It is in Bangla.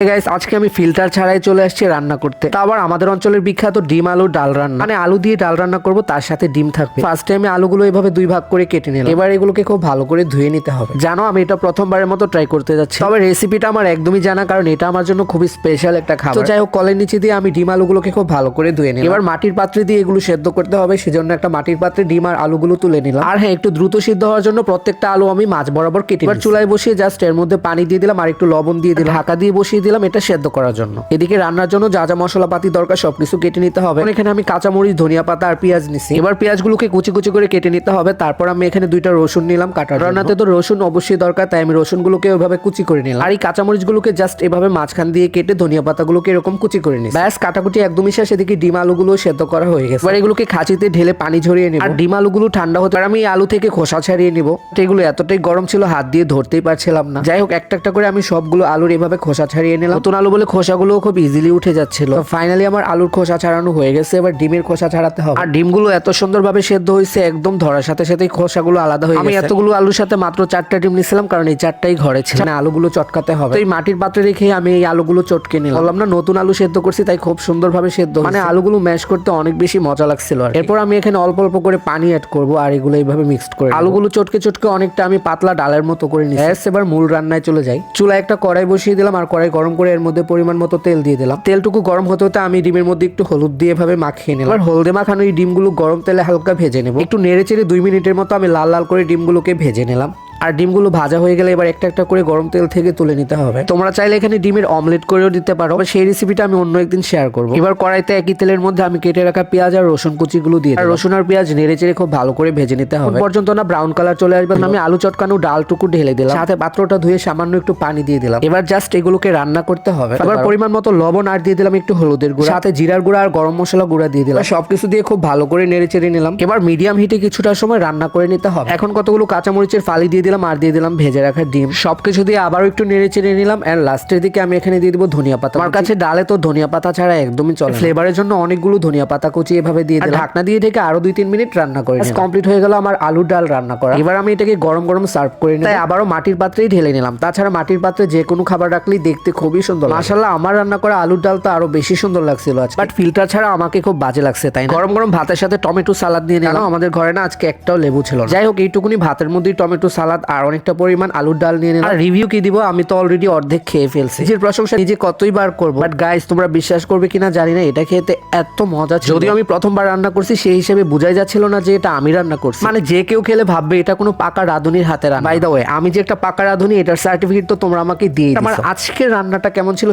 গাইস আজকে আমি ফিল্টার ছাড়াই চলে আসছি রান্না করতে। তা আবার আমাদের অঞ্চলের বিখ্যাত ডিম আলু ডাল রান্না, মানে আলু দিয়ে ডাল রান্না করব, তার সাথে ডিম থাকবে। ফার্স্ট টাইমে আলুগুলো এভাবে দুই ভাগ করে কেটে নিলাম। এবার এগুলোকে খুব ভালো করে ধুয়ে নিতে হবে। জানো আমি এটা প্রথমবারের মতো ট্রাই করতে যাচ্ছি, তবে রেসিপিটা আমার একদমই জানা, কারণ এটা আমার জন্য খুবই স্পেশাল একটা খাবার। তো যাই হোক, কলের নিচে দিয়ে আমি ডিম আলুগুলোকে খুব ভালো করে ধুয়ে নিলাম। এবার মাটির পাত্রে দিয়ে এগুলো সেদ্ধ করতে হবে, সেজন্য একটা মাটির পাত্রে ডিম আর আলুগুলো তুলে নিলাম। আর হ্যাঁ, একটু দ্রুত সিদ্ধ হওয়ার জন্য প্রত্যেকটা আলু আমি মাঝ বরাবর কেটে এবার চুলায় বসিয়ে জাস্ট এর মধ্যে পানি দিয়ে দিলাম আর একটু লবণ দিয়ে দিলাম, ঢাকা দিয়ে বসিয়ে দিলাম এটা সেদ্ধ করার জন্য। এদিকে রান্নার জন্য যা যা মশলাপাতি দরকার সবকিছু কেটে নিতে হবে। এখানে আমি কাঁচামরিচ, ধনিয়া পাতা আর পেঁয়াজ নিছি। এবার পেঁয়াজগুলোকে কুচি কুচি করে কেটে নিতে হবে। তারপর আমি এখানে দুইটা রসুন নিলাম কাটা। রান্নাতে তো রসুন অবশ্যই দরকার, তাই আমি রসুনগুলোকে ওইভাবে কুচি করে নিলাম। আর এই কাঁচামরিচগুলোকে জাস্ট এভাবে মাঝখান দিয়ে কেটে ধনিয়া পাতাগুলোকে এরকম কুচি করে নিই। ব্যাস, কাটাকুটি একদমই শেষ। এদিকে ডিম আলুগুলো সেদ্ধ করা হয়ে গেছে। এবার এগুলোকে খাঁচিতে ঢেলে পানি ঝরিয়ে নেব। আর ডিম আলুগুলো ঠান্ডা হতে আমি আলু থেকে খোসা ছাড়িয়ে নিব। এগুলো এতটাই গরম ছিল হাত দিয়ে ধরতেই পারছিলাম না। যাই হোক, একটা একটা করে আমি সবগুলো আলুর এভাবে খোসা ছাড়িয়ে নিলাম। নতুন আলু বলে খোসাগুলো খুব ইজিলি উঠে যাচ্ছিল। ফাইনালি আমার আলুর খোসা ছাড়ানো হয়ে গেছে। এবার ডিমের খোসা ছাড়াতে হবে। আর ডিমগুলো এত সুন্দরভাবে সেদ্ধ হয়েছে, একদম ধরার সাথে সাথেই খোসাগুলো আলাদা হয়ে গেছে। আমি এতগুলো আলুর সাথে মাত্র 4টা ডিম নিয়েছিলাম, কারণ এই 4টাই ঘরে ছিল। মানে আলুগুলো চটকাতে হবে। তো এই মাটির পাত্রে রেখে আমি এই আলুগুলো চটকে নিলাম। বললাম না নতুন আলু সেদ্ধ করছি, তাই খুব সুন্দরভাবে সেদ্ধ, মানে আলুগুলো ম্যাশ করতে অনেক বেশি মজা লাগছিল। এরপর আমি এখানে অল্প অল্প করে পানি অ্যাড করব আর এগুলো এইভাবে মিক্সড করে আলুগুলো চটকে চটকে অনেকটা আমি পাতলা ডালের মতো করে নিয়েছি। এবার মূল রান্নায় চলে যাই। চুলায় একটা কড়াই বসিয়ে দিলাম আর কড়াই গরম করে এর মধ্যে পরিমাণ মতো তেল দিয়ে দিলাম। তেলটুকু গরম হতে হতে আমি ডিমের মধ্যে একটু হলুদ দিয়ে এভাবে মাখিয়ে নিলাম। এবার হলদে মাখানো এই ডিমগুলো গরম তেলে হালকা ভেজে নেব। একটু নেড়ে চেড়ে 2 মিনিটের মতো আমি লাল লাল করে ডিমগুলোকে ভেজে নিলাম। আর ডিমগুলো ভাজা হয়ে গেলে এবার একটা একটা করে গরম তেল থেকে তুলে নিতে হবে। তোমরা চাইলে এখানে ডিমের অমলেট করেও দিতে পারো, সেই রেসিপিটা আমি অন্য একদিন শেয়ার করবো। এবার কড়াইতে একই তেলের মধ্যে আমি কেটে রাখা পেঁয়াজ আর রসুন কুচিগুলো দিয়ে, আর রসুন আর পেঁয়াজ নেড়ে চেড়ে খুব ভালো করে ভেজে নিতে হবে পর্যন্ত না ব্রাউন কালার চলে আসবে। আমি আলু চটকানো ডালটুকু ঢেলে দিলাম, সাথে পাত্রটা ধুয়ে সামান্য একটু পানি দিয়ে দিলাম। এবার জাস্ট এগুলোকে রান্না করতে হবে। এবার পরিমাণ মতো লবণ আর দিয়ে দিলাম একটু হলুদের গুঁড়া, সাথে জিরার গুঁড়া আর গরম মশলা গুঁড়া দিয়ে দিলাম। সবকিছু দিয়ে খুব ভালো করে নেড়ে চেড়ে নিলাম। এবার মিডিয়াম হিটে কিছুটা সময় রান্না করে নিতে হবে। এখন কতগুলো কাঁচামরিচের ফালি দিয়ে দিলাম আর দিয়ে দিলাম ভেজে রাখা ডিম। সবকিছু দিয়ে আবারও একটু নেড়ে চেড়ে নিলাম। এর লাস্টের দিকে আমি এখানে দিয়ে দিব ধনিয়া পাতা। আমার কাছে ডালে তো ধনিয়া পাতা ছাড়া একদমই চলে না। ফ্লেভারের জন্য অনেকগুলো ধনিয়া পাতা কুচি এভাবে দিয়ে দিলাম। ঢাকনা দিয়ে ঢেকে আরো 2-3 মিনিট রান্না করে নিলাম। কমপ্লিট হয়ে গেল আমার আলুর ডাল রান্না করা। এবার আমি এটাকে গরম গরম সার্ভ করে নিলাম। তাই আবারও মাটির পাত্রেই ঢেলে নিলাম। তাছাড়া মাটির পাত্রে যে কোনো খাবার রাখলেই দেখতে খুবই সুন্দর। মাশাআল্লাহ, আমার রান্না করা আলুর ডাল তো আরো বেশি সুন্দর লাগছিল আজকে। বাট ফিল্টার ছাড়া আমাকে খুব বাজে লাগছে, তাই না? গরম গরম ভাতের সাথে টমেটো সালাদ দিয়ে নিলাম। আমাদের ঘরে না আজকে একটাও লেবু ছিল না। যাই হোক, এইটুকুনি ভাতের মধ্যে টমেটো সালাদ আর অনেকটা পরিমাণ আলুর ডাল নিয়ে নিলাম। রিভিউ কি দিব, আমি তো অলরেডি অর্ধেক খেয়ে ফেলছি। নিজের প্রশংসা নিজে কতই বার করবো। বাট গাইস, তোমরা বিশ্বাস করবে কিনা জানি না, এটা খেতে এত মজা ছিল। যদিও আমি প্রথমবার রান্না করছি, সেই হিসেবে বোঝাই যাচ্ছিল না যে এটা আমি রান্না করছি। মানে যে কেউ খেলে ভাববে এটা কোনো পাকা রাঁধুনির হাতে রান্না। বাই দ্য ওয়ে, আমি যে একটা পাকা রাঁধুনি এটার সার্টিফিকেট তো তোমরা আমাকে দিয়ে দিয়েছো। আমার আজকের রান্নাটা কেমন ছিল